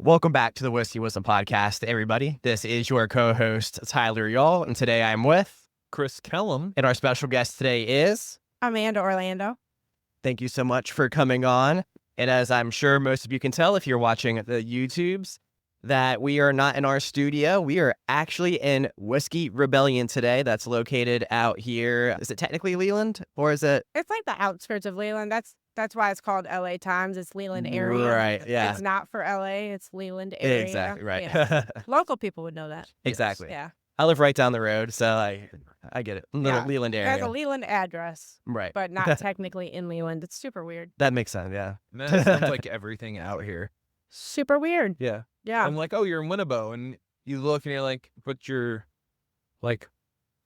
Welcome back to the Whiskey Wisdom Podcast, everybody. This is your co-host, Tyler Y'all, and today I'm with Chris Kellum. And our special guest today is Amanda Orlando. Thank you so much for coming on. And as I'm sure most of you can tell if you're watching the YouTubes, that we are not in our studio. We are actually in Whiskey Rebellion today. That's located out here. Is it technically Leland, or is it? It's like the outskirts of Leland. That's why it's called LA Times. It's Leland area. Right, yeah. It's not for LA. It's Leland area. Exactly, right. Yeah. Local people would know that. Exactly. Yeah. I live right down the road, so I get it. Little Leland It area. has a Leland address, Right. but not technically in Leland. It's super weird. That makes sense, yeah. And that sounds like everything out here. Super weird. Yeah. Yeah. I'm like, oh, you're in Winnebago. And you look and you're like, but you're like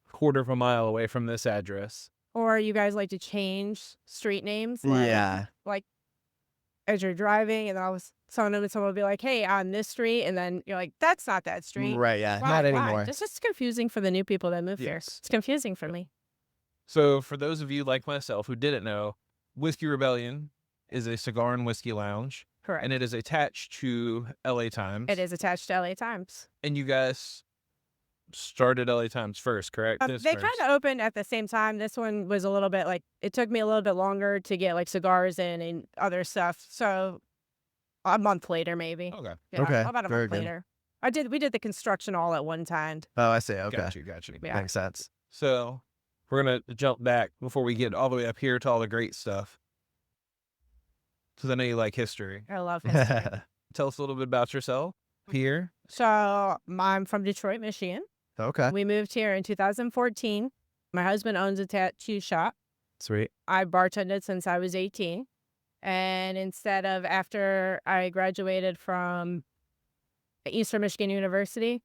quarter of a mile away from this address. Or you guys like to change street names. Like as you're driving and someone will be like, hey, on this street. And then you're like, that's not that street. Right, yeah. Why? Not anymore. This is confusing for the new people that move here. Yes. It's confusing for me. So for those of you like myself who didn't know, Whiskey Rebellion is a cigar and whiskey lounge. Correct. And it is attached to LA Times. It is attached to LA Times. And you guys started LA Times first, correct? They kind of opened at the same time. This one was a little bit like, it took me a little bit longer to get like cigars in and other stuff. So a month later, maybe. Okay. Yeah, Okay, about a very month good. later. We did the construction all at one time. Oh, I see. Okay. Got you. Yeah. Makes sense. So we're going to jump back before we get all the way up here to all the great stuff. Because I know you like history. I love history. Tell us a little bit about yourself here. So I'm from Detroit, Michigan. Okay. We moved here in 2014. My husband owns a tattoo shop. Sweet. I bartended since I was 18. And instead of after I graduated from Eastern Michigan University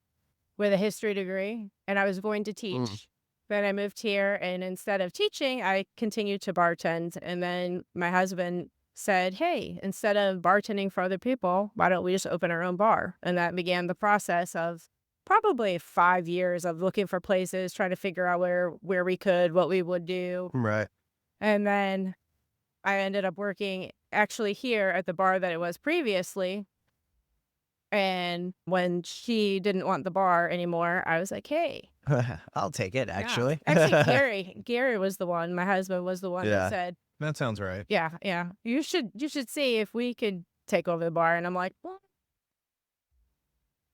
with a history degree, and I was going to teach, then I moved here, and instead of teaching, I continued to bartend. And then my husband said, hey, instead of bartending for other people, why don't we just open our own bar? And that began the process of probably 5 years of looking for places, trying to figure out where we could, what we would do. Right. And then I ended up working actually here at the bar that it was previously. And when she didn't want the bar anymore, I was like, hey. I'll take it, actually. Yeah. Actually, Gary was the one. My husband was the one Yeah. who said, That sounds right. yeah. You should see if we could take over the bar. And I'm like, well.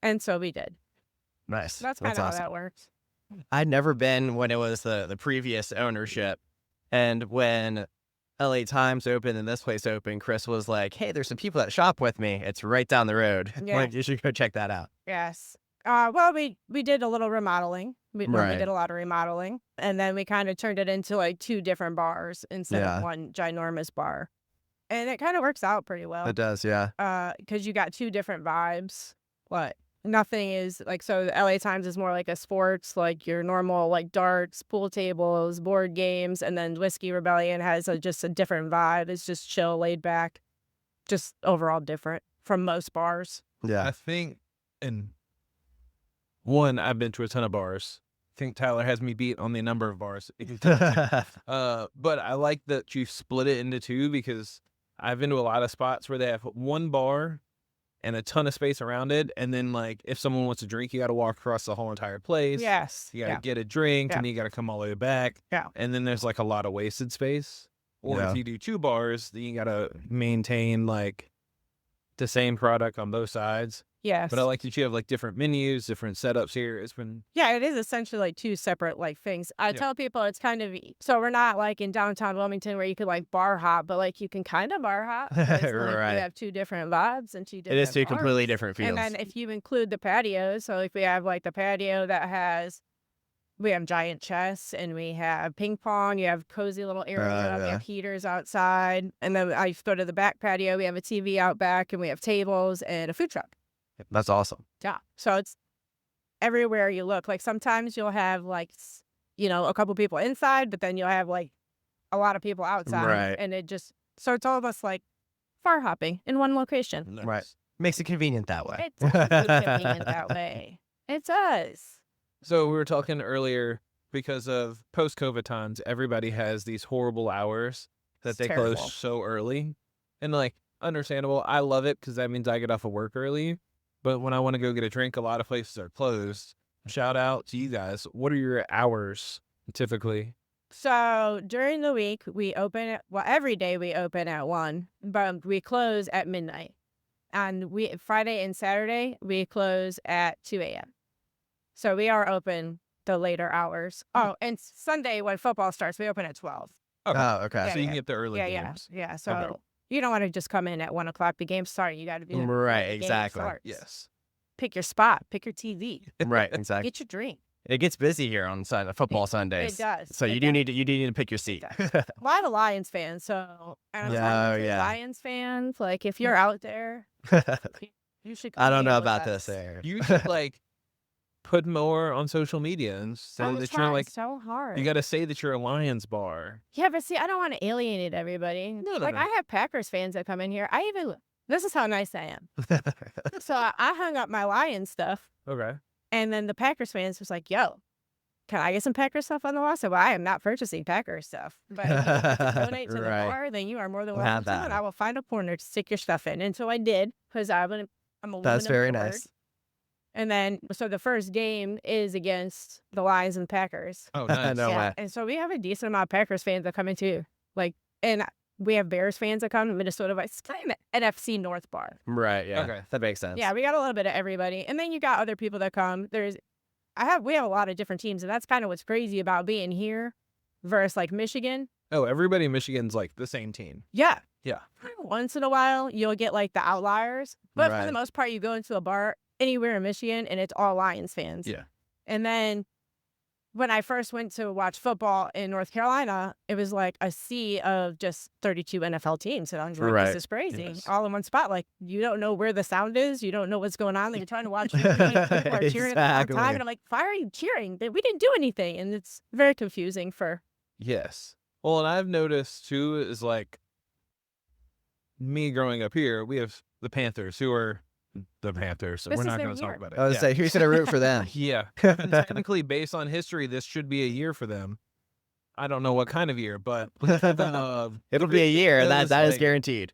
And so we did. Nice. That's kind of awesome. how that works. I'd never been when it was the previous ownership. And when LA Times opened and this place opened, Chris was like, hey, there's some people that shop with me. It's right down the road. Yeah. Like, you should go check that out. Yes. Well, we did a little remodeling. We Right. did a lot of remodeling. And then we kind of turned it into like 2 different bars instead Yeah. of one ginormous bar. And it kind of works out pretty well. It does, yeah. Because you got 2 different vibes. Nothing is like, so the LA Times is more like a sports, like your normal like darts, pool tables, board games. And then Whiskey Rebellion has just a different vibe. It's just chill, laid back, just overall different from most bars. Yeah. I think, and one, I've been to a ton of bars. I think Tyler has me beat on the number of bars. But I like that you split it into 2 because I've been to a lot of spots where they have one bar and a ton of space around it. And then, like, if someone wants to drink, you got to walk across the whole entire place. Yes. You got to get a drink, Yeah. and you got to come all the way back. Yeah. And then there's, like, a lot of wasted space. Or Yeah. if you do 2 bars, then you got to maintain, like, the same product on both sides. Yes. But I like that you have, like, different menus, different setups here. It's been... Yeah, it is essentially like 2 separate like things. I tell people it's kind of, so we're not like in downtown Wilmington where you could like bar hop, but like you can kind of bar hop. But it's like Right. you have 2 different vibes and 2 It different is 2 bars. completely different feels. And then if you include the patios, so if we have like the patio that has, we have giant chess and we have ping pong, you have cozy little area, we yeah. have heaters outside. And then I go to the back patio, we have a TV out back and we have tables and a food truck. That's awesome. Yeah. So it's everywhere you look. Like sometimes you'll have like, a couple people inside, but then you'll have like a lot of people outside. Right. And so it's almost like far hopping in one location. Nice. Right. Makes it convenient that way. It does look convenient that way. It does. So we were talking earlier, because of post-COVID times, everybody has these horrible hours that It's they terrible. close so early. And, like, understandable. I love it because that means I get off of work early. But when I want to go get a drink, a lot of places are closed. Shout out to you guys. What are your hours typically? So during the week, we open every day we open at 1, but we close at midnight. And Friday and Saturday, we close at 2 a.m. So we are open the later hours. Oh, and Sunday when football starts, we open at 12. Okay. Oh, okay. Yeah, So you can get the early Yeah, games. yeah. So Okay. you don't want to just come in at 1 o'clock. The game's starting. You got to be there before Right, the game exactly. starts. Yes. Pick your spot. Pick your TV. Right, exactly. Get your drink. It gets busy here on football Sundays. It does. So It you does. do need to pick your seat. A lot of Lions fans. So and Yeah, yeah. Lions fans. Like if you're out there, you should. I don't come know hang with about us. this there. You should like put more on social media and say I'm that you're trying like so hard. you got to say that you're a Lions bar. Yeah, but see, I don't want to alienate everybody. No, like no. I have Packers fans that come in here. This is how nice I am. So I hung up my Lions stuff, Okay. and then the Packers fans was like, "Yo, can I get some Packers stuff on the wall?" So I am not purchasing Packers stuff, but if you want to donate to the Right. bar, then you are more than We'll welcome have to, and that. I will find a corner to stick your stuff in. And so I did because I'm a That's very forward. nice. And then so the first game is against the Lions and Packers. Oh, nice. No way. And so we have a decent amount of Packers fans that come in too. Like, and we have Bears fans that come. Minnesota Vikings. It's kind of an NFC North bar. Right, yeah. Okay. That makes sense. Yeah, we got a little bit of everybody. And then you got other people that come. We have a lot of different teams, and that's kind of what's crazy about being here versus like Michigan. Oh, everybody in Michigan's like the same team. Yeah. Yeah. Once in a while, you'll get like the outliers. But for Right. the most part, you go into a bar anywhere in Michigan, and it's all Lions fans. Yeah. And then when I first went to watch football in North Carolina, it was like a sea of just 32 NFL teams. And I was like, Right. this is crazy. Yes. All in one spot. Like, you don't know where the sound is. You don't know what's going on. Like, you're trying to watch. People are cheering at the wrong time. Exactly. And I'm like, why are you cheering? We didn't do anything. And it's very confusing for. Yes. Well, and I've noticed too is like me growing up here, we have the Panthers who are the Panthers. So This we're is not their going to talk year. about it. I was Yeah. say, who's gonna root for them? Yeah. And technically, based on history, this should be a year for them. I don't know what kind of year, but It'll be a year. it That was is like- guaranteed.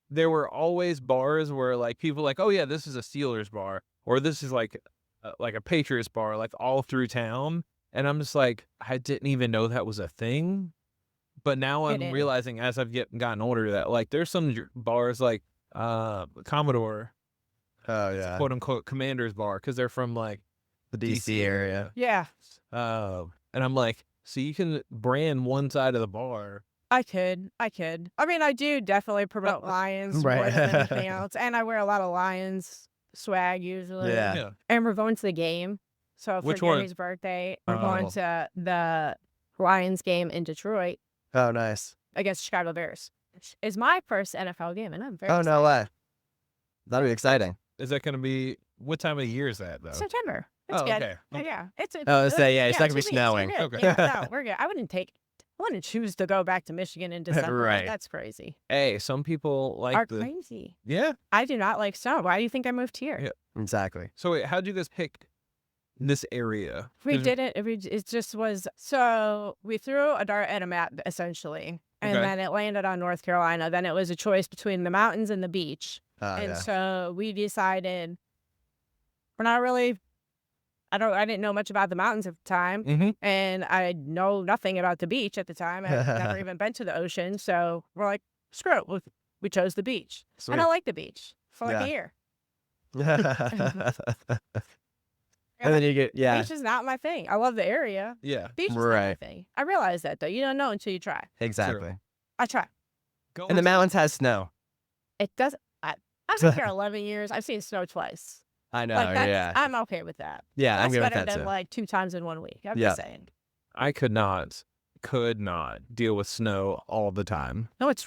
there were always bars where like people like, oh yeah, this is a Steelers bar, or this is like a Patriots bar, like all through town. And I'm just like, I didn't even know that was a thing. But now It I'm is. realizing as I've gotten older that like there's some bars like Commodore, Oh yeah. quote unquote Commander's bar, because they're from like The DC area. Yeah, and I'm like, so you can brand one side of the bar. I could. I mean, I do definitely promote Lions more Right. than anything else. And I wear a lot of Lions swag usually. Yeah. And we're going to the game. So for Which one? Gary's birthday, we're Oh. going to the Lions game in Detroit Oh nice. against Chicago Bears. It's my first NFL game, and I'm very Oh no way. That'll be exciting. Is that going to be, what time of year is that though? excited. September. It's Oh, good. okay. Yeah. It's Oh, so yeah, it's not gonna be 2 weeks, snowing. we're good. Okay. Yeah, no, we're good. I wouldn't choose to go back to Michigan in December. Right. That's crazy. Hey, some people like Are the crazy. yeah. I do not like snow. Why do you think I moved here? Yeah. Exactly. So wait, how'd you guys pick this area? We 'Cause- did it. It just was. So we threw a dart at a map, essentially. And Okay. then it landed on North Carolina. Then it was a choice between the mountains and the beach. Oh and yeah. so we decided we're not really, I didn't know much about the mountains at the time. Mhm. And I know nothing about the beach at the time. I've never even been to the ocean. So we're like, screw it. We chose the beach. Sweet. And I like the beach for like Yeah. a year. And then you get Beach is not my thing. I love the area. Yeah. Beach is not my Right. thing. I realize that though. You don't know until you try. exactly. I try. Go And the mountains has snow. It doesn't. I've been here 11 years. I've seen snow twice. I know. Like that's, yeah. I'm okay with that. Yeah, I'm That's good with better that than too. like 2 times in 1 week. I'm Yeah. just saying. I could not deal with snow all the time. No, it's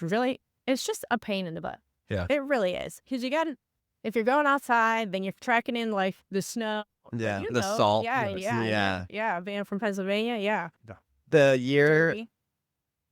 just a pain in the butt. Yeah. It really is. Because if you're going outside, then you're tracking in like the snow. Yeah, You the know, salt. Yeah, Yes. yeah. Yeah. Being from Pennsylvania, yeah. The year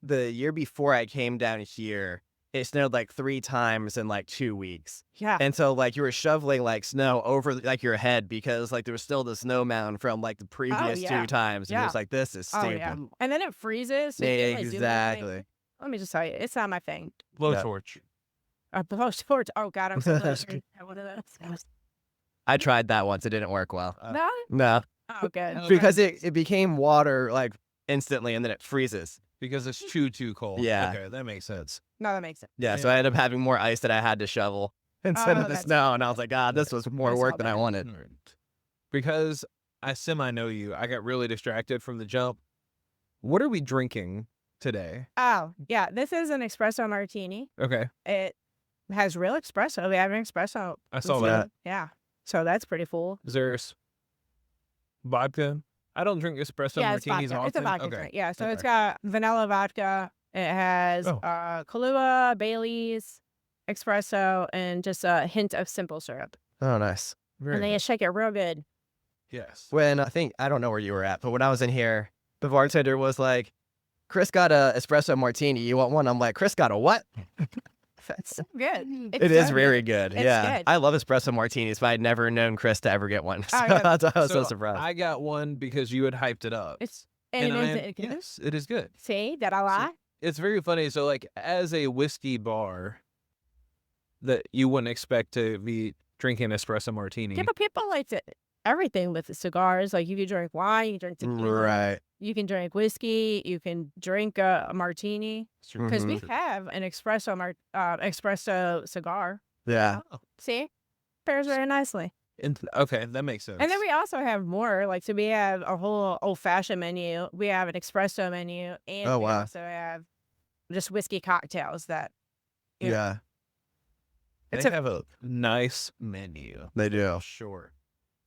Derby. before I came down here, it snowed like 3 times in like 2 weeks. Yeah. And so like you were shoveling like snow over like your head because like there was still the snow mountain from like the previous yeah. 2 times. And it Yeah. was like, this is Oh, stupid. yeah. And then it freezes. So you Yeah, can't really do anything. exactly. Let me just tell you, it's not my thing. Blowtorch. Yeah. Oh God, I'm so glad you had one of those. I tried that once. It didn't work well. No? No, Oh, good. because it became water like instantly, and then it freezes. Because it's too cold. Yeah. Okay, that makes sense. No, that makes sense. Yeah, so I ended up having more ice that I had to shovel instead of the that's- snow, and I was like, God, this was more That's work all than I bad. wanted. All right. Because I semi know you, I got really distracted from the jump. What are we drinking today? Oh, yeah. This is an espresso martini. Okay. It has real espresso. We have an espresso. I saw machine. that. Yeah. So that's pretty cool. Is there vodka? I don't drink espresso Yeah, it's martinis vodka. often. It's a vodka okay. drink. Yeah. So it's Okay. got vanilla vodka. It has Oh. Kahlua, Bailey's, espresso, and just a hint of simple syrup. Oh, nice. Very And then you nice. shake it real good. Yes. When I don't know where you were at, but when I was in here, the bartender was like, Chris got a espresso martini. You want one? I'm like, Chris got a what? It's so good. It is so very good. good. It's Yeah. good. I love espresso martinis, but I'd never known Chris to ever get one. So Oh, yeah. that's why I was so surprised. I got one because you had hyped it up. It's and I it am- is good. yes, it is good. See, that I lie? It's very funny. So, like, as a whiskey bar, that you wouldn't expect to be drinking espresso martini. Yeah, but people like to, everything with the cigars. Like you can drink wine, you can drink tequila, Right. you can drink whiskey, you can drink a martini. Because we have an espresso cigar. Yeah. Oh, See, pairs very nicely. okay, that makes sense. And then we also have more. Like, so we have a whole old fashioned menu. We have an espresso menu, and Oh, we wow. also have just whiskey cocktails that. Yeah. Yeah. It's they a have a nice menu. They do. Sure.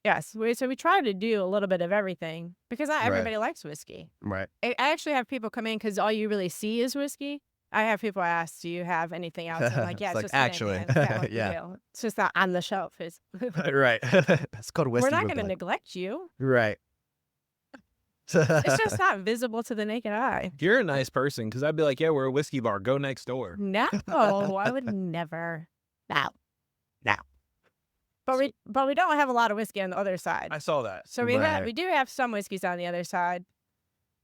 yes. So we try to do a little bit of everything because not Right. everybody likes whiskey. Right. I actually have people come in because all you really see is whiskey. I have people ask, "Do you have anything else?" I'm like, "Yeah, It's it's like, just an actually, ambiance. That's what we yeah. do. It's just not on the shelf. It's Right. That's called whiskey. we're not going to rebellion. neglect you. Right. It's just not visible to the naked eye. You're a nice person because I'd be like, yeah, we're a whiskey bar. Go next door. No, I would never. No. But we don't have a lot of whiskey on the other side. I saw that. So we Right. do have some whiskeys on the other side,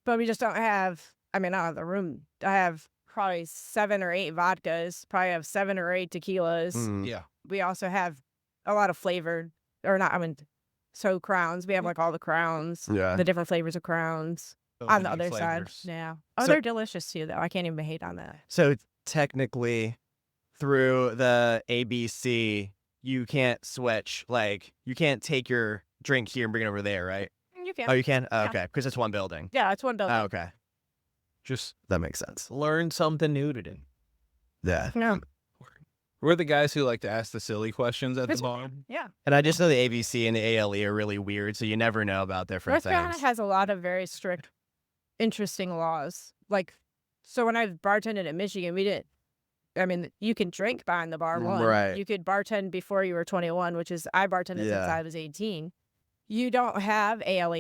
but we just don't have. I mean, I don't have the room. I have probably 7 or 8 vodkas. Probably have 7 or 8 tequilas. Mm. Yeah. We also have a lot of flavored, or not. I mean, so crowns. We have like all the crowns, Yeah. the different flavors of crowns So on the many other side. flavors. Yeah. Oh, So- they're delicious too, though. I can't even hate on that. So technically, through the ABC, you can't switch. Like, you can't take your drink here and bring it over there, right? You can. Oh, you can? Oh, Yeah. okay. Because it's one building. Yeah, it's one building. Oh, okay. Just That makes sense. learn something new today. Yeah. No. We're the guys who like to ask the silly questions at the It's- bar. Yeah. And I just know the ABC and the ALE are really weird, so you never know about different North Carolina things. has a lot of very strict, interesting laws. Like, so when I bartended in Michigan, we didn't. I mean, you can drink behind the bar. One, Right. You could bartend before you were 21, which is I bartended since Yeah. I was 18. You don't have ALE.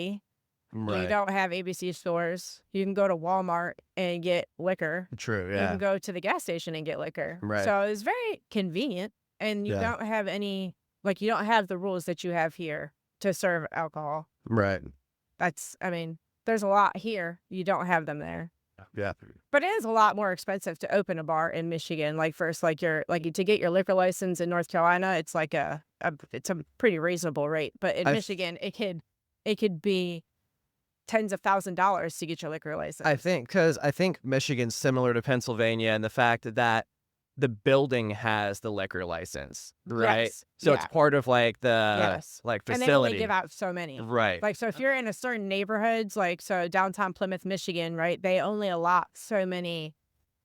You Right. don't have ABC stores. You can go to Walmart and get liquor. True. You Yeah. can go to the gas station and get liquor. Right. So it's very convenient, and you Yeah. don't have any you don't have the rules that you have here to serve alcohol. Right. I mean, there's a lot here. You don't have them there. Yeah. But it is a lot more expensive to open a bar in Michigan. Like first, to get your liquor license in North Carolina, it's like it's a pretty reasonable rate. But in I've- Michigan, it could be tens of $1,000s to get your liquor license. I think Michigan's similar to Pennsylvania in the fact that the building has the liquor license, right? Yes. So Yeah. it's part of like the Yes. like And they only facility, give out so many. right? Like, so if you're in a certain neighborhoods, like, so downtown Plymouth, Michigan, right, they only allot so many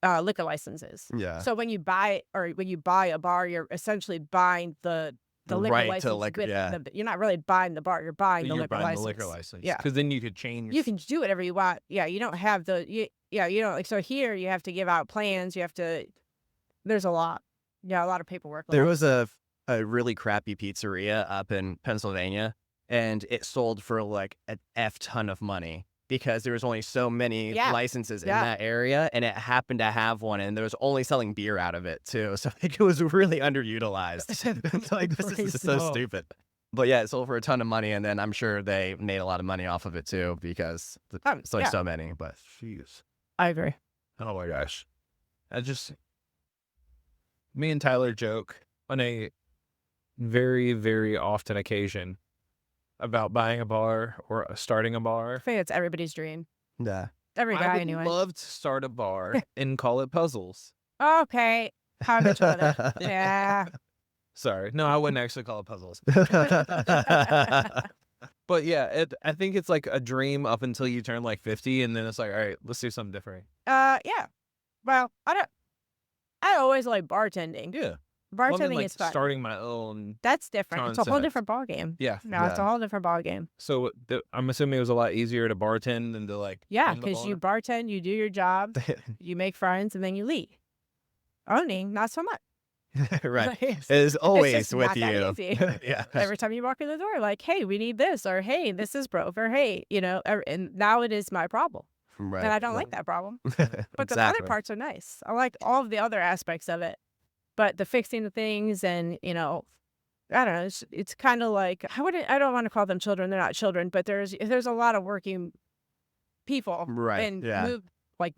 liquor licenses. Yeah. So when you buy a bar, you're essentially buying the liquor Right to license. liquor, with yeah. you're not really buying the bar, you're buying the You're liquor buying license. the liquor license. Yeah. Because then you could change. You can do whatever you want. Yeah, you don't have you don't, like, so here you have to give out plans, there's a lot. Yeah, a lot of paperwork. There was a really crappy pizzeria up in Pennsylvania, and it sold for like an F ton of money because there was only so many Yeah. licenses in Yeah. that area, and it happened to have one, and there was only selling beer out of it too. So I think it was really underutilized. It's like, this is so Oh. stupid. But yeah, it sold for a ton of money, and then I'm sure they made a lot of money off of it too because it's like yeah. so many. But Jeez. I agree. Oh my gosh. Me and Tyler joke on a very, very often occasion about buying a bar or starting a I bar. think it's everybody's dream. Yeah. Every I guy, would anyway. love to start a bar and call it Puzzles. Okay. How much other? Yeah. Sorry. No, I wouldn't actually call it Puzzles. But yeah, I think it's like a dream up until you turn like 50, and then it's like, all right, let's do something different. Yeah. Well, I always like bartending. Yeah. Well, I mean, Bartending like is fun. starting my own. That's different. It's a whole concept. different ballgame. Yeah. No, it's a Yeah. whole different ballgame. So I'm assuming it was a lot easier to bartend than to like. Yeah, run the because you bar? bartend, you do your job, you make friends, and then you leave. Owning, not so much. Right. It's It is always just with not you. that easy. Yeah. Every time you walk in the door, like, hey, we need this, or hey, this is broke, or hey, and now it is my problem. Right. And I don't like that problem. But the other Exactly. parts are nice. I like all of the other aspects of it. But the fixing the things and, I don't know, it's kind of like, I don't want to call them children. They're not children, but there's a lot of working people Right. and Yeah.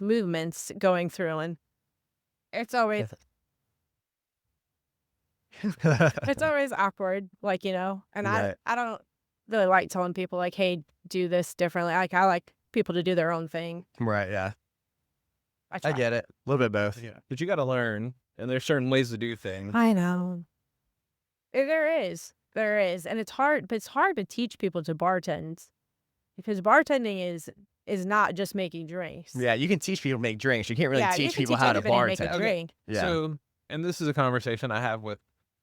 movements going through, and it's always it's always awkward, and Right. I don't really like telling people like, hey, do this differently. Like, I like people to do their own thing. Right. Yeah. I I get it. A little bit of both. Yeah. But you got to learn, and there's certain ways to do things. I know. There is, and it's hard, but it's hard to teach people to bartend, because bartending is not just making drinks. Yeah. You can teach people to make drinks. You can't really Yeah, you teach can people teach how to anybody to make bartend. a drink. Yeah. So, and this is a conversation I have with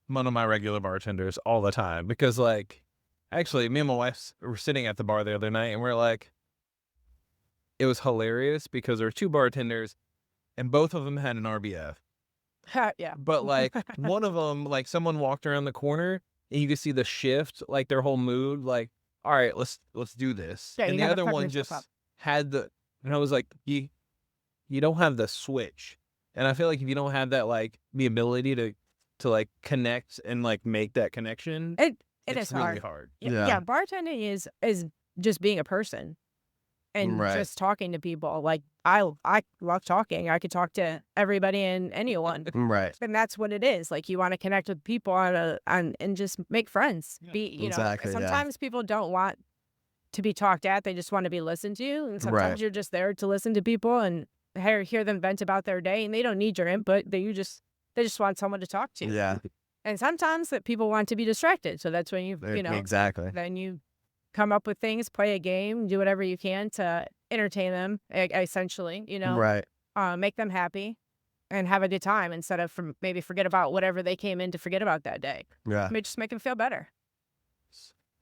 one of my regular bartenders all the time, because like, actually, me and my wife were sitting at the bar the other night, and we're like, it was hilarious because there were two bartenders, and both of them had an RBF. Yeah. But like one of them, like someone walked around the corner, and you could see the shift, like their whole mood, like, all right, let's do this. Yeah, And you the gotta other pep one yourself just up. had and I was like, you don't have the switch. And I feel like if you don't have that, like the ability to like connect and like make that connection, It it's is really hard. hard. Yeah. Yeah, bartending is just being a person and Right. just talking to people. Like, I love talking. I could talk to everybody and anyone. Right. And that's what it is. Like, you want to connect with people and just make friends. Yeah. Exactly, yeah. Sometimes people don't want to be talked at. They just want to be listened to. And sometimes Right. you're just there to listen to people and hear them vent about their day. And they don't need your input. They just want someone to talk to. Yeah. And sometimes that people want to be distracted. So that's when Exactly. then you come up with things, play a game, do whatever you can to entertain them, essentially, Right. make them happy and have a good time instead of maybe forget about whatever they came in to forget about that day. Yeah. Just make them feel better.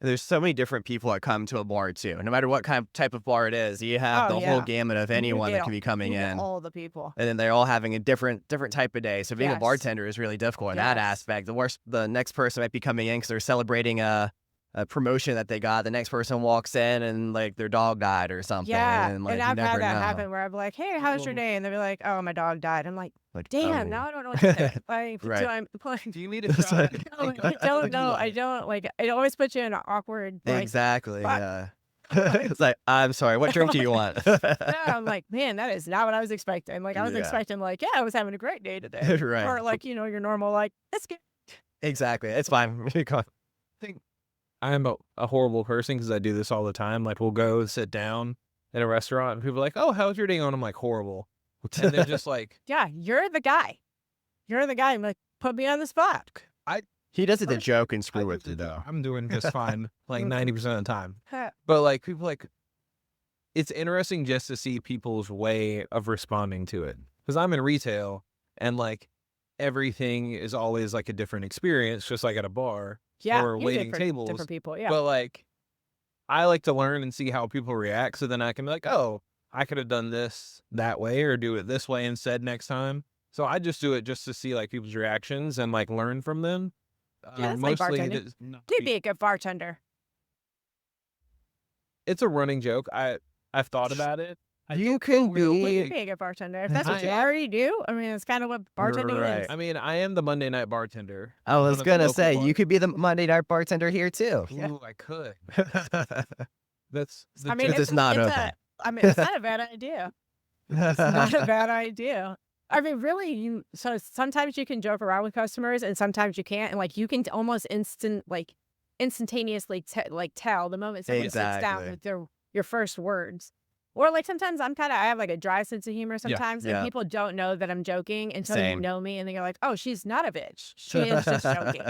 There's so many different people that come to a bar too. No matter what type of bar it is, you have Oh, the whole yeah. gamut of anyone get that can be coming You get in. all the people. And then they're all having a different type of day. So being a Yes. bartender is really difficult in that Yes. aspect. The next person might be coming in because they're celebrating a promotion that they got. The next person walks in and like their dog died or something. Yeah. And like And you I've never had that know. happen where I'm like, hey, how's your day? And they'll be like, oh, my dog died. I'm like, Like, damn, oh. now I don't know what to say. Like, Right. do I like, Do you need a It's shot? like- no, I don't know. I don't like. It always puts you in an awkward. Like, Exactly. fuck. Yeah. It's like, I'm sorry. What drink do you want? yeah, I'm like, man, that is not what I was expecting. Like, I was Yeah. expecting, like, yeah, I was having a great day today. Right. Or like, your normal, like, it's good. Exactly. It's fine. I am a horrible person because I do this all the time. Like, we'll go sit down in a restaurant, and people are like, oh, how's your day going? I'm like, horrible. And they're just like, Yeah, you're the guy. You're the guy. I'm like, put me on the spot. He does it to joke and I screw with do you, though. I'm doing just fine, like 90% of the time. Huh. But like people like, it's interesting just to see people's way of responding to it. Because I'm in retail, and like everything is always like a different experience, just like at a bar. Yeah, Or you're waiting different tables, people. Yeah. But like, I like to learn and see how people react, so then I can be like, oh, I could have done this that way or do it this way instead next time. So I just do it just to see like people's reactions and like learn from them. Yeah, that's like Mostly, bartending. it is not You'd be a good bartender. it's a running joke. I've thought about it. You can You'd be. be a good bartender. If that's what I you am. already do, I mean, it's kind of what bartending Right. is. I mean, I am the Monday night bartender. I was one of the gonna local say bars. you could be the Monday night bartender here too. Yeah. Ooh, I could. That's I mean, Truth is not it's open. I mean, it's not a bad idea. It's not a bad idea. I mean, really, so sometimes you can joke around with customers and sometimes you can't. And like, you can almost instantaneously tell the moment someone sits down Exactly. with your first words. Or like sometimes I have like a dry sense of humor sometimes, and Yeah. people don't know that I'm joking until you Same. know me, and then you're like, oh, she's not a bitch. She is just joking.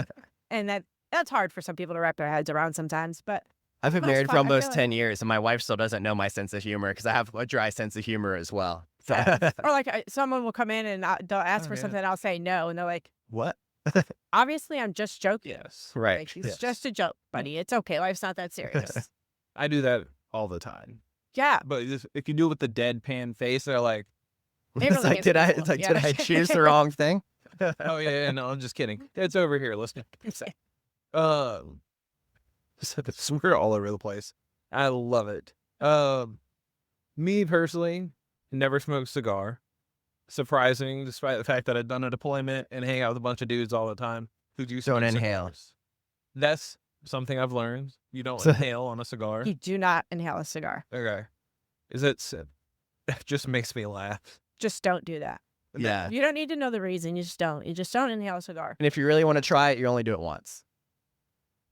And that's hard for some people to wrap their heads around sometimes. But I've been most married for part, I feel almost like- 10 years, and my wife still doesn't know my sense of humor because I have a dry sense of humor as well. So- or like someone will come in and they'll ask for yeah. something, and I'll say no, and they're like, What? obviously I'm just joking. Yes. Right. Like, it's Yes. just a joke, buddy. It's okay. Life's not that serious. I do that all the time. Yeah. But if you do it with the deadpan face, they're like, It It's really like, gets did I? people. It's like, Yeah. did I choose the wrong thing? oh, yeah, no, I'm just kidding. It's over here. Listen. So we're all over the place. I love it. Me personally, never smoked cigar. Surprising, despite the fact that I've done a deployment and hang out with a bunch of dudes all the time who do Don't smoke inhale. cigars. That's something I've learned. You don't inhale on a cigar. You do not inhale a cigar. Okay. It just makes me laugh. Just don't do that. Yeah. You don't need to know the reason. You just don't. You just don't inhale a cigar. And if you really want to try it, you only do it once.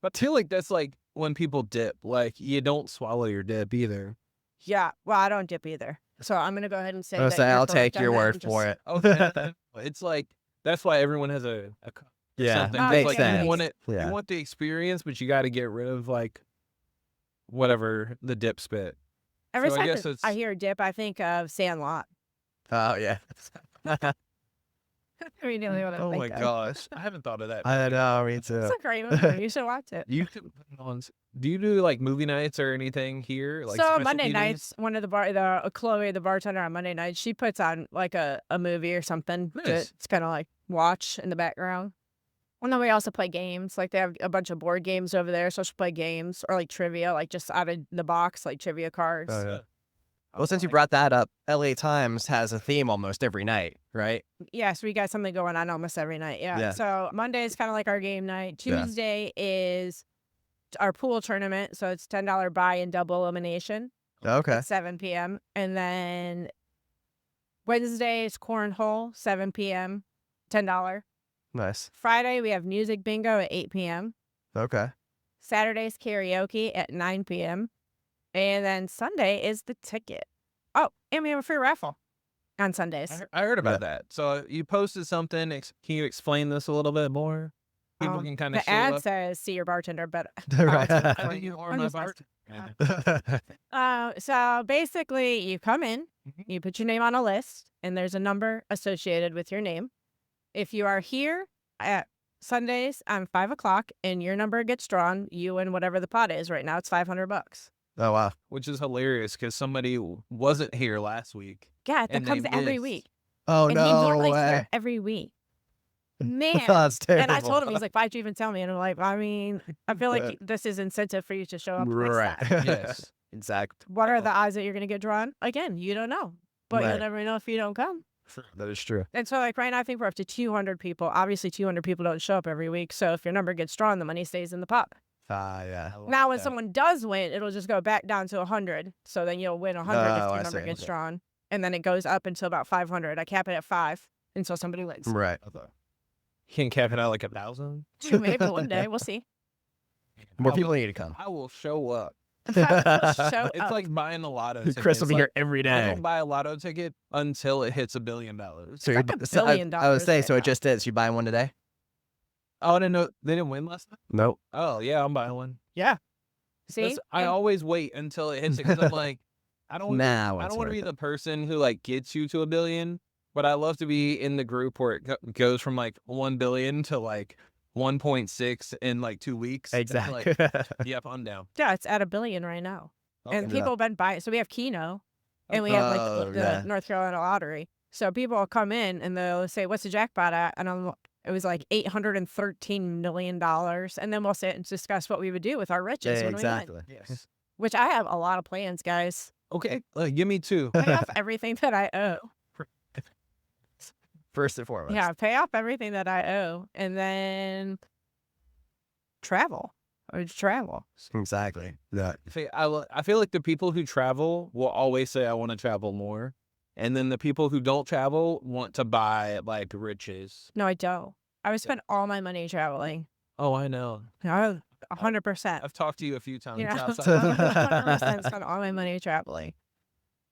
But I feel like that's like when people dip. Like, you don't swallow your dip either. Yeah. Well, I don't dip either. So I'm going to go ahead and say I'll that say you're I'll correct take on your that word and for just- it. Okay. It's like, that's why everyone has a Yeah, something. Oh, It's makes like, sense. You want it, Yeah. you want the experience, but you got to get rid of like whatever the dip spit. Every So I time guess that it's- I hear dip, I think of Sandlot. Oh yeah. I mean, the only one I Oh think my of. gosh, I haven't thought of that. I know, me too. It's a great movie. You should watch it. You could put it on. Do you do like movie nights or anything here? Like So specialty Monday days? nights, one of the Chloe, the bartender on Monday nights, she puts on like a movie or something. Nice. It's kind of like watch in the background. And then we also play games. Like they have a bunch of board games over there, so she'll play games or like trivia, like just out of the box, like trivia cards. Oh, yeah. Well, since you brought that up, LA Times has a theme almost every night, right? Yeah, so we got something going on almost every night. Yeah. Yeah. So Monday is kind of like our game night. Yeah. Tuesday is our pool tournament, so it's $10 buy and double elimination Okay. at 7 p.m. And then Wednesday is cornhole, 7 p.m., $10. Nice. Friday we have music bingo at 8 p.m. Okay. Saturday's karaoke at 9 p.m. And then Sunday is the ticket. Oh, and we have a free raffle on Sundays. I heard about that. So you posted something. Can you explain this a little bit more? People can kind of The ad says "See your bartender," but Right. I think you are I'm my just bartender. so basically, you come in, Mhm. you put your name on a list, and there's a number associated with your name. If you are here at Sundays on 5 o'clock and your number gets drawn, you win whatever the pot is. Right now, it's $500. Oh wow. Which is hilarious because somebody wasn't here last week. Yeah, that And they comes every missed. week. Oh And he no normally is way. here every week. Man. That's terrible. And I told him, he's like, why'd you even tell me? And I'm like, I mean, I feel like this is incentive for you to show up Right. next time. Yes. Exact. What are the odds that you're going to get drawn? Again, you don't know. But Right. you'll never know if you don't come. That is true. And so, like, right now, I think we're up to 200 people. Obviously, 200 people don't show up every week. So if your number gets drawn, the money stays in the pot. Yeah. Now, when someone does win, it'll just go back down to 100. So then you'll win 100 if Oh, your I number see. gets Okay. drawn. And then it goes up until about 500. I cap it at 5 until somebody wins. Right. You can cap it out like 1,000. Maybe one day. We'll see. More I people will- need to come. I will show up. Show It's up. like buying a lotto ticket. Chris will It's be like, here every I day. don't buy a lotto ticket until it hits $1 billion. So like you're- $1 so billion I was saying, right so now. it just is. You buy one today? Oh, I didn't know they didn't win last night. Nope. Oh yeah, I'm buying one. Yeah. See? That's- I always wait until it hits it because I'm like, I don't. Nah, I don't want to be the person who like gets you to $1 billion, but I love to be in the group where it goes from like 1 billion to like 1.6 in like 2 weeks. And, Exactly. Like, yep, I'm down. Yeah, it's at $1 billion right now. And Okay. people have been buying. So we have Keno and we have like Oh, the yeah. North Carolina lottery. So people will come in and they'll say, what's the jackpot at? And it was like $813 million. And then we'll sit and discuss what we would do with our riches when we win. Exactly. Yes. Which I have a lot of plans, guys. Okay, give me 2. Pay off everything that I owe. First and foremost. Yeah, pay off everything that I owe. And then travel. Or travel. Exactly. Yeah. I feel like the people who travel will always say, I want to travel more. And then the people who don't travel want to buy like riches. No, I don't. I would spend all my money traveling. Oh, I know. No, 100%. I've talked to you a few times. You know, outside. 100% spend all my money traveling.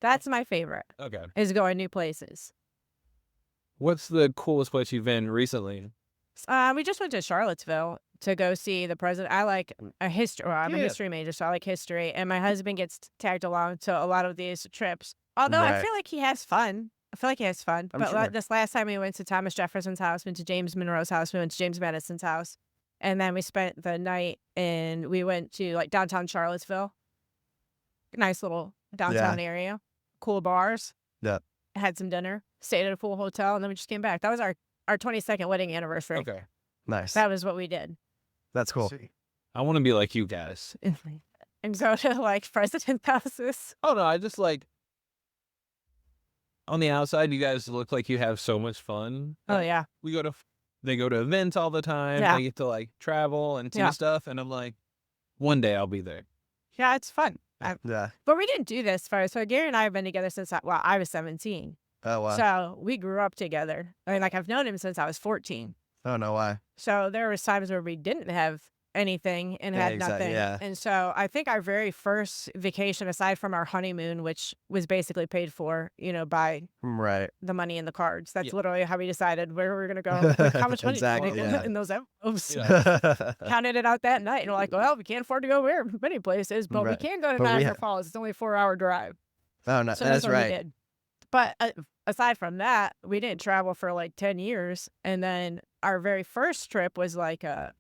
That's my favorite, Okay. is going new places. What's the coolest place you've been recently? We just went to Charlottesville to go see the president. I like a history. Well, I'm a Yeah. history major, so I like history. And my husband gets tagged along to a lot of these trips. Although I Right. feel like he has fun. I feel like he has fun. I'm But sure. this last time we went to Thomas Jefferson's house, went to James Monroe's house, we went to James Madison's house, and then we spent the night and we went to like downtown Charlottesville. Nice little downtown area, cool bars. Yep. Had some dinner, stayed at a full hotel, and then we just came back. That was our 22nd wedding anniversary. Okay. Nice. That was what we did. That's cool. I want to be like you guys. And go to like president's houses. Oh no, I just like on the outside, you guys look like you have so much fun. Oh yeah. They go to events all the time. Yeah. They get to like travel and see Yeah. stuff. And I'm like, one day I'll be there. Yeah, it's fun. Yeah. But we didn't do this first. So Gary and I have been together since I was 17. Oh, wow. So we grew up together. I mean, like I've known him since I was 14. Oh, no, why? So there was times where we didn't have anything and Yeah, had exactly, nothing. yeah. And so I think our very first vacation, aside from our honeymoon, which was basically paid for, by Right. the money in the cards. That's Yeah. literally how we decided where we were going to go. Like, how much money Exactly, did we yeah. put in those envelopes? Yeah. Counted it out that night. And we're like, well, we can't afford to go very many places, but we Right. can go to But we Niagara ha- Falls. It's only a 4-hour drive. Oh, no, So that's what we right. did. But aside from that, we didn't travel for like 10 years. And then our very first trip was like a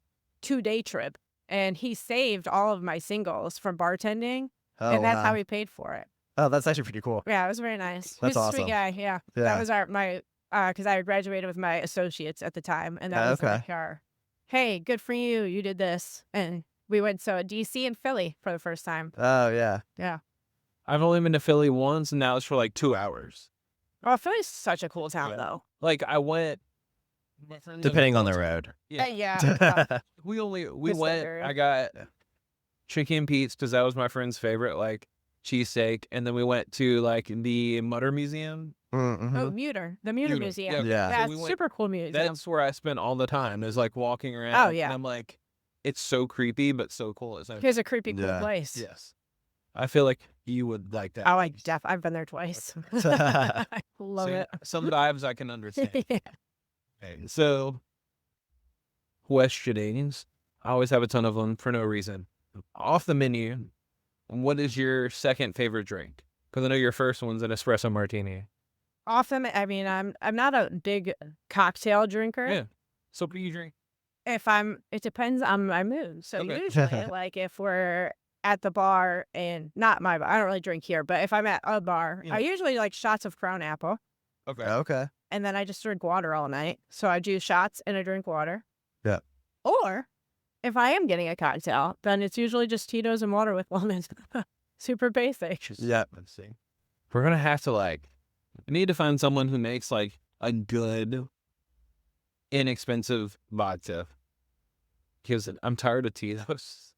2-day trip. And he saved all of my singles from bartending. Oh, and that's wow. how we paid for it. Oh, that's actually pretty cool. Yeah, it was very nice. That's He's a awesome. sweet guy. Yeah. Yeah. That was my because I had graduated with my associates at the time. And that was Okay. like our, hey, good for you. You did this. And we went to DC and Philly for the first time. Oh, yeah. Yeah. I've only been to Philly once, and that was for like 2 hours. Well, Philly's such a cool town, Yeah. though. Like I went. Depending on the road. Yeah. Yeah. We Good went. area. I got chicken Pete's because that was my friend's favorite, like cheesesteak, and then we went to like the Mutter Museum. Mm-hmm. Oh, Muter. The Muter Muter. Museum. Yeah. Yeah, So we it's went- super cool museum. That's where I spent all the time. Is like walking around. Oh, yeah. And I'm like, it's so creepy, but so cool. It's like, Here's a creepy cool Yeah. place. yes. I feel like you would like that. Oh, place. I've been there twice. I love So, it. Some vibes I can understand. Yeah. Okay, so, questionings. I always have a ton of them for no reason. Off the menu, what is your second favorite drink? Because I know your first one's an espresso martini. Often, I mean, I'm not a big cocktail drinker. Yeah. So what do you drink? It depends on my mood. So Okay. usually, like if we're at the bar and not my bar, I don't really drink here, but if I'm at a bar, Yeah. I usually like shots of Crown Apple, Okay. Okay. and then I just drink water all night. So I do shots and I drink water. Yeah. Or if I am getting a cocktail, then it's usually just Tito's and water with lemon. Super basic. Yep. Let's see. We're going to have to we need to find someone who makes like a good, inexpensive vodka. Because I'm tired of Tito's.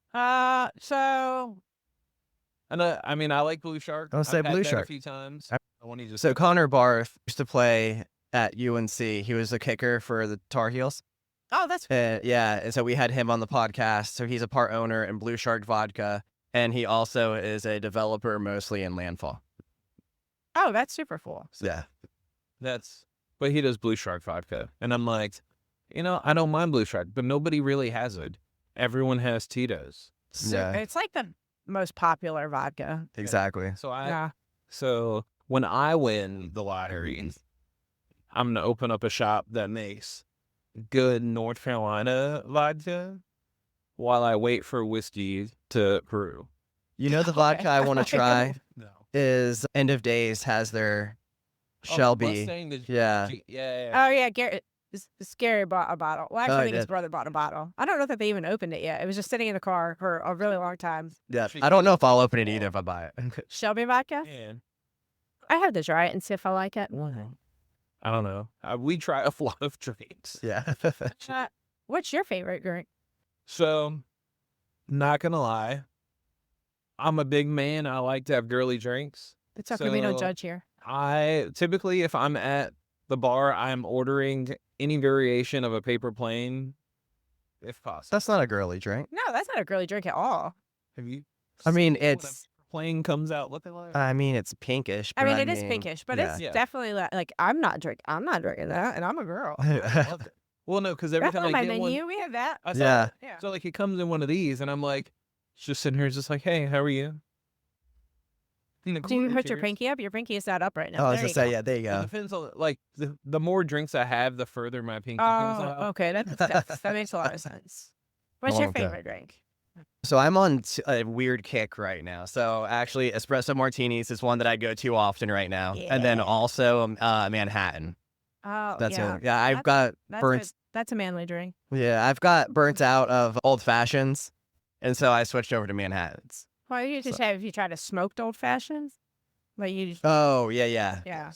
So And I mean, I like Blue Shark. I'll say I've had Blue that Shark. a few times. I- I want to just So Connor Barth used to play at UNC. He was a kicker for the Tar Heels. that's Yeah, and so we had him on the podcast. So he's a part owner in Blue Shark Vodka, and he also is a developer mostly in Landfall. that's super cool. Yeah. but he does Blue Shark vodka. And I'm like, I don't mind Blue Shark, but nobody really has it. Everyone has Tito's. Yeah. It's like the most popular vodka. Exactly. So when I win the lottery, I'm going to open up a shop that makes good North Carolina vodka while I wait for whiskey to brew. You know the vodka I want to try No. is End of Days has their Shelby. Yeah. Yeah. Oh yeah, Scary bought a bottle. Well, actually, Oh, I I think his did. brother bought a bottle. I don't know that they even opened it yet. It was just sitting in the car for a really long time. Yeah. I don't know if I'll open it either if I buy it. Shelby vodka. Man, I have to try it and see if I like it. I don't know. We try a lot of drinks. Yeah. What's your favorite drink? So, not going to lie, I'm a big man. I like to have girly drinks. It's okay. We don't So- judge here. I typically, if I'm at the bar, I'm ordering any variation of a paper plane, if possible. That's not a girly drink. No, that's not a girly drink at all. Have you? I mean, seen when a it's. plane comes out. What they like? I mean, it's pinkish. I But mean, it is pinkish, but yeah. it's Yeah. definitely like I'm not drinking that, and I'm a girl. I loved it. Well, no, because every That's time on I my get menu. one, We have that. I saw Yeah. it. Yeah. So like it comes in one of these, and I'm like, it's just sitting here, just like, hey, how are you? You know, Do you cool, put your cheers. pinky up? Your pinky is not up right now. Oh, I was There gonna you say, go. yeah, there you It go. depends on like the more drinks I have, the further my pinky goes Oh, out. okay. That makes sense. That makes a lot of sense. What's your Okay. favorite drink? So I'm on a weird kick right now. So actually, espresso martinis is one that I go to often right now, and then Yeah. also Manhattan. Oh, That's yeah. it. Yeah, I've That's- got burnt. That's a manly drink. Yeah, I've got burnt out of old fashions, and so I switched over to Manhattans. Well, you just have you tried a smoked old fashions? Like you just, Oh yeah. yeah.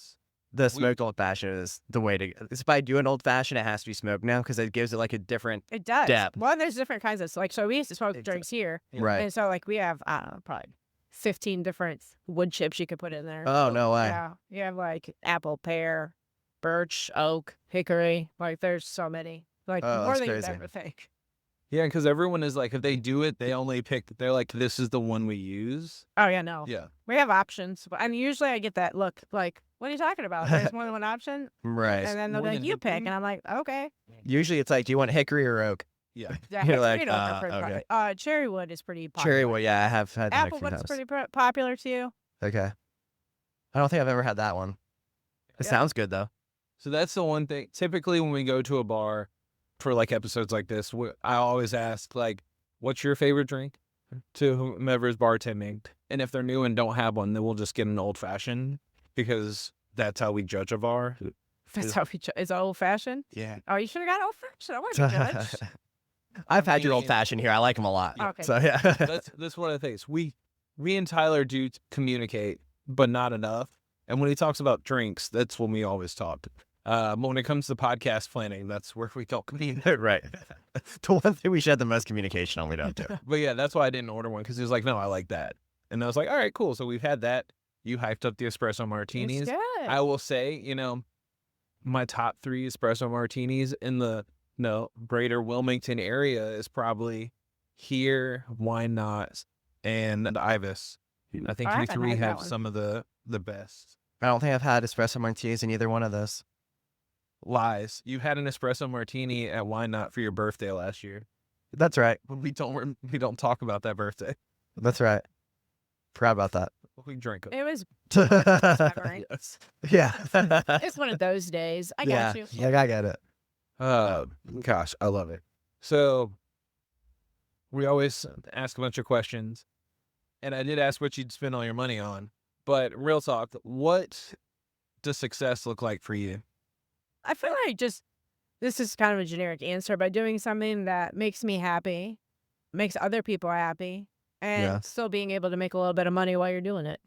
The smoked old fashioned is the way to. If I do an old fashioned, it has to be smoked now because it gives it like a different. It does. Depth. Well, there's different kinds of like so we used to smoke Exa- drinks here. Right. And so like we have I don't know, probably 15 different wood chips you could put in there. Oh no way. Yeah. You have like apple, pear, birch, oak, hickory. Like there's so many. Like Oh, more that's than you'd crazy. ever think. Yeah, because everyone is like, if they do it, they only pick. They're like, this is the one we use. Oh yeah, no. Yeah. We have options. And usually I get that look like, what are you talking about? There's more than one option. Right. And then they'll be More like, than you pick. hickory? And I'm like, okay. Usually it's like, do you want hickory or oak? Yeah. Yeah, You're like, hickory and oak are pretty okay. popular. Cherry wood is pretty popular. Cherry wood. Yeah, I have had that a few Applewood's times. pretty popular too. Okay. I don't think I've ever had that one. It Yeah. sounds good though. So that's the one thing. Typically, when we go to a bar for like episodes like this, I always ask like, "What's your favorite drink?" to whomever is bartending, and if they're new and don't have one, then we'll just get an old fashioned because that's how we judge a bar. That's how we is it old fashioned? Yeah. Oh, you should have got old fashioned. I want to judge. I've had your mean- old fashioned here. I like them a lot. Okay. So yeah. That's one of the things we and Tyler do communicate, but not enough. And when he talks about drinks, that's when we always talk. But when it comes to podcast planning, that's where we don't communicate. Right. The one thing we should have the most communication on, we don't do. But yeah, that's why I didn't order one because he was like, "No, I like that," and I was like, "All right, cool." So we've had that. You hyped up the espresso martinis. It's good. I will say, my top 3 espresso martinis in the greater Wilmington area is probably here, Why Not, and Ibis. I think I you haven't 3 had that have one. some of the best. I don't think I've had espresso martinis in either one of those. Lies. You had an espresso martini at Why Not for your birthday last year. That's right. But we don't talk about that birthday. That's right. Forgot about that. We drink it. It was Yeah. memory. Yeah. It's one of those days. I got you. Yeah, I get it. Gosh, I love it. So we always ask a bunch of questions, and I did ask what you'd spend all your money on. But real talk, what does success look like for you? I feel like this is kind of a generic answer, but doing something that makes me happy, makes other people happy, and Yeah. still being able to make a little bit of money while you're doing it.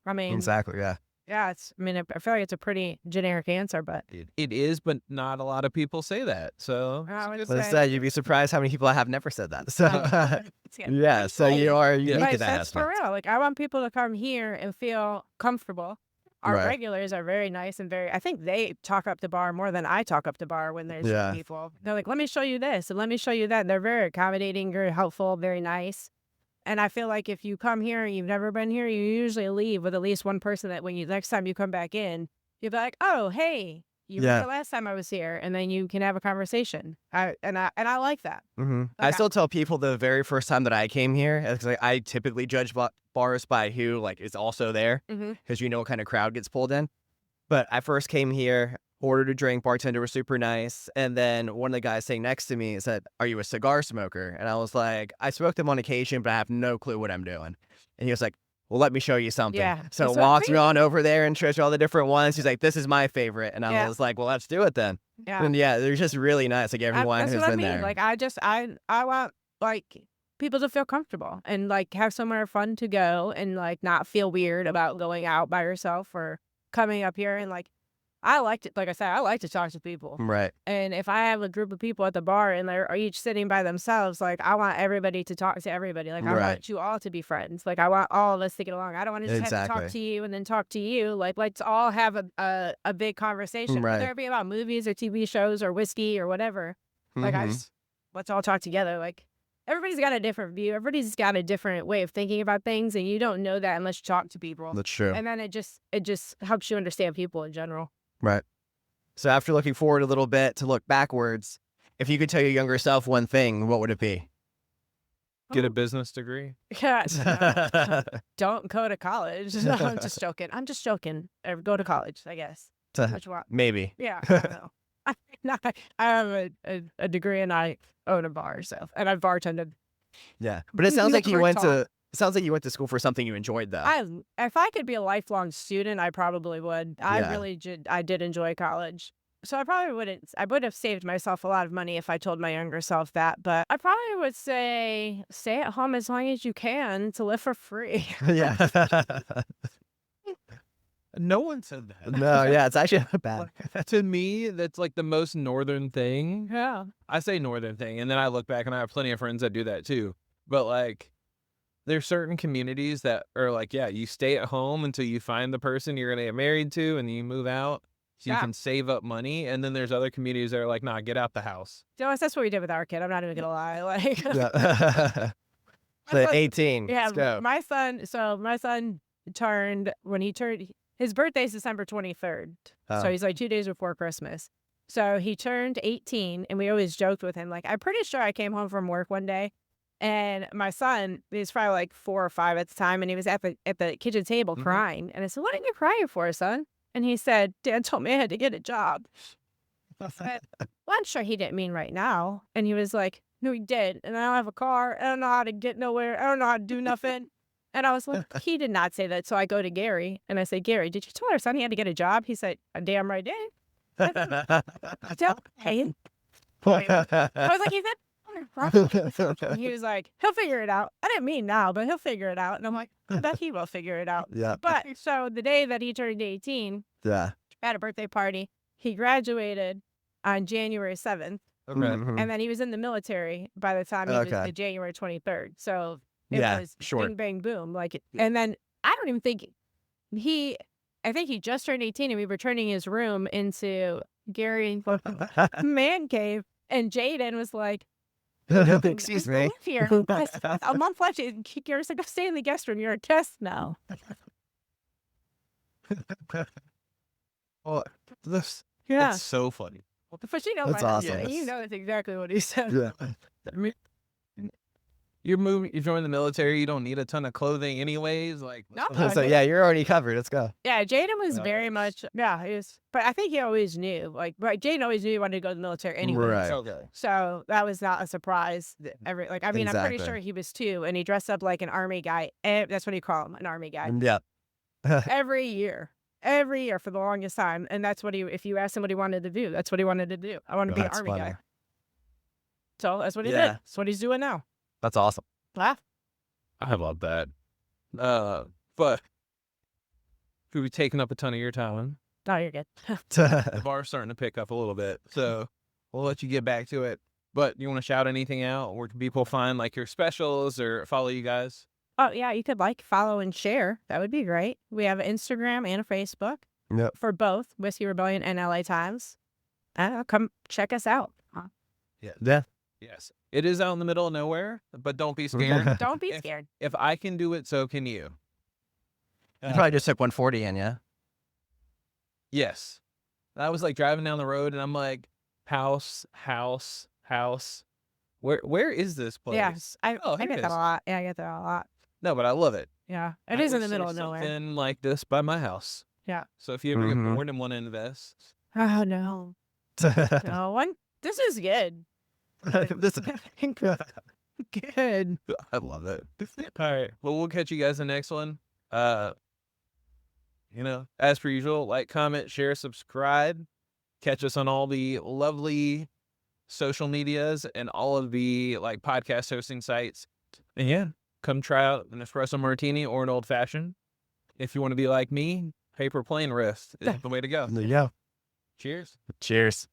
I mean, Exactly. Yeah. yeah, I feel like it's a pretty generic answer, but It is, but not a lot of people say that. So I would But say- instead, you'd be surprised how many people have never said that. So Yeah. yeah. So you are unique But in that that's for aspect. real. Like I want people to come here and feel comfortable. Our Right. regulars are very nice and I think they talk up the bar more than I talk up the bar when there's Yeah. people. They're like, let me show you this and let me show you that. They're very accommodating, very helpful, very nice. And I feel like if you come here and you've never been here, you usually leave with at least one person that when next time you come back in, you'll be like, oh, hey, you were Yeah. here last time I was here. And then you can have a conversation. I like that. Hmm. I Okay. still tell people the very first time that I came here, because like, I typically judge bars by who like is also there, Mhm. because you know what kind of crowd gets pulled in. But I first came here, ordered a drink, bartender was super nice, and then one of the guys sitting next to me said, "Are you a cigar smoker?" And I was like, "I smoke them on occasion, but I have no clue what I'm doing." And he was like, "Well, let me show you something." Yeah, So that's what walks I me on over there and shows you all the different ones. He's like, "This is my favorite," and I Yeah. was like, "Well, let's do it then." Yeah. And yeah, they're just really nice. Like everyone That's who's what I been mean. there. Like I want like people to feel comfortable and like have somewhere fun to go and like not feel weird about going out by yourself or coming up here and like I like to, like I said, I like to talk to people. Right. And if I have a group of people at the bar and they're each sitting by themselves, like I want everybody to talk to everybody. Like I Right. want you all to be friends. Like I want all of us to get along. I don't want to just have to talk Exactly. to you and then talk to you. Like let's all have a big conversation, Right. whether it be about movies or TV shows or whiskey or whatever. Like Mhm. let's all talk together. Like everybody's got a different view. Everybody's got a different way of thinking about things, and you don't know that unless you talk to people. That's true. And then it just helps you understand people in general. Right. So after looking forward a little bit to look backwards, if you could tell your younger self one thing, what would it be? Get a business degree. Yeah, don't go to college. No, I'm just joking. I'm just joking. Go to college, I guess. What you want? Maybe. Yeah, I don't know. I have a degree and I own a bar, and I've bartended. Yeah. But it sounds like you Great went talk. to. It sounds like you went to school for something you enjoyed, though. If I could be a lifelong student, I probably would. Yeah. I did enjoy college. So I probably wouldn't. I would have saved myself a lot of money if I told my younger self that. But I probably would say stay at home as long as you can to live for free. Yeah. No one said that. No. Yeah. It's actually not bad. Like, to me, that's like the most northern thing. Yeah. I say northern thing, and then I look back and I have plenty of friends that do that too. But like, there's certain communities that are like, yeah, you stay at home until you find the person you're gonna get married to, and then you move out so you Yeah. can save up money. And then there's other communities that are like, nah, get out the house. To be honest, that's what we did with our kid. I'm not even gonna lie. Like, Yeah. So 18. yeah, Let's go. my son turned his birthday's December 23rd. Oh. So he's like 2 days before Christmas. So he turned 18, and we always joked with him. Like, I'm pretty sure I came home from work one day, and my son, he was probably like 4 or 5 at the time, and he was at the kitchen table Mhm. crying. And I said, "What are you crying for, son?" And he said, "Dad told me I had to get a job." I said, "Well, I'm sure he didn't mean right now." And he was like, "No, he did. And I don't have a car. I don't know how to get nowhere. I don't know how to do nothing." And I was like, he did not say that. So I go to Gary and I say, "Gary, did you tell our son he had to get a job?" He said, "I damn right did." Tell him. I was like, he said, he was like, "He'll figure it out." I didn't mean now, but he'll figure it out. And I'm like, I bet he will figure it out. Yeah. But so the day that he turned 18, Yeah. I had a birthday party. He graduated on January 7th. Okay. Mhm. And then he was in the military by the time he was Okay. January 23rd. So it Yeah, was short. bing, bang, boom. Like, and then I don't even think I think he just turned 18 and we were turning his room into Gary's man cave. And Jaden was like, Excuse "I me. live here." I said, a month left. Gary's like, "Go stay in the guest room. You're a guest now." Well, that's Yeah. so funny. But you know, That's awesome. You know that's exactly what he said. Yeah. I mean, you join the military, you don't need a ton of clothing anyways. Like, No, So yeah, you're already covered. Let's go. Yeah, Jaden was No, very much, yeah, he was, but I think he always knew, like, Jaden always knew he wanted to go to the military anyway. Right. okay. So that was not a surprise. I'm pretty Exactly. sure he was 2, and he dressed up like an army guy. That's what you call him, an army guy. Yeah. Every year for the longest time. And that's what if you asked him what he wanted to do, that's what he wanted to do. I want to be an That's army funny. guy. So that's what he Yeah. did. That's what he's doing now. That's awesome. Laugh. I love that. But we've been taking up a ton of your time. No, you're good. The bar's starting to pick up a little bit, so we'll let you get back to it. But you want to shout anything out? Where can people find like your specials or follow you guys? Oh, yeah, you could follow, and share. That would be great. We have an Instagram and a Facebook Yep. for both Whiskey Rebellion and LA Times. Come check us out. Yeah. Yes, it is out in the middle of nowhere, but don't be scared. Don't be If- scared. If I can do it, so can you. You probably just took 140 in, yeah? Yes. I was like driving down the road and I'm like, house. Where is this place? Yes, I Oh, get here it that a is. lot. Yeah, I get that a lot. No, but I love it. Yeah, I it is in wish the there middle was of nowhere. something like this by my house. Yeah. So if you ever get Mhm. bored and want to invest, Oh no, no one. This is good. This Good. I love it. All right. Well, we'll catch you guys in the next one. As per usual, like, comment, share, subscribe. Catch us on all the lovely social medias and all of the like podcast hosting sites. And yeah, come try out an espresso martini or an old fashioned. If you want to be like me, paper plane wrist is the way to go. There you go. Cheers. Cheers.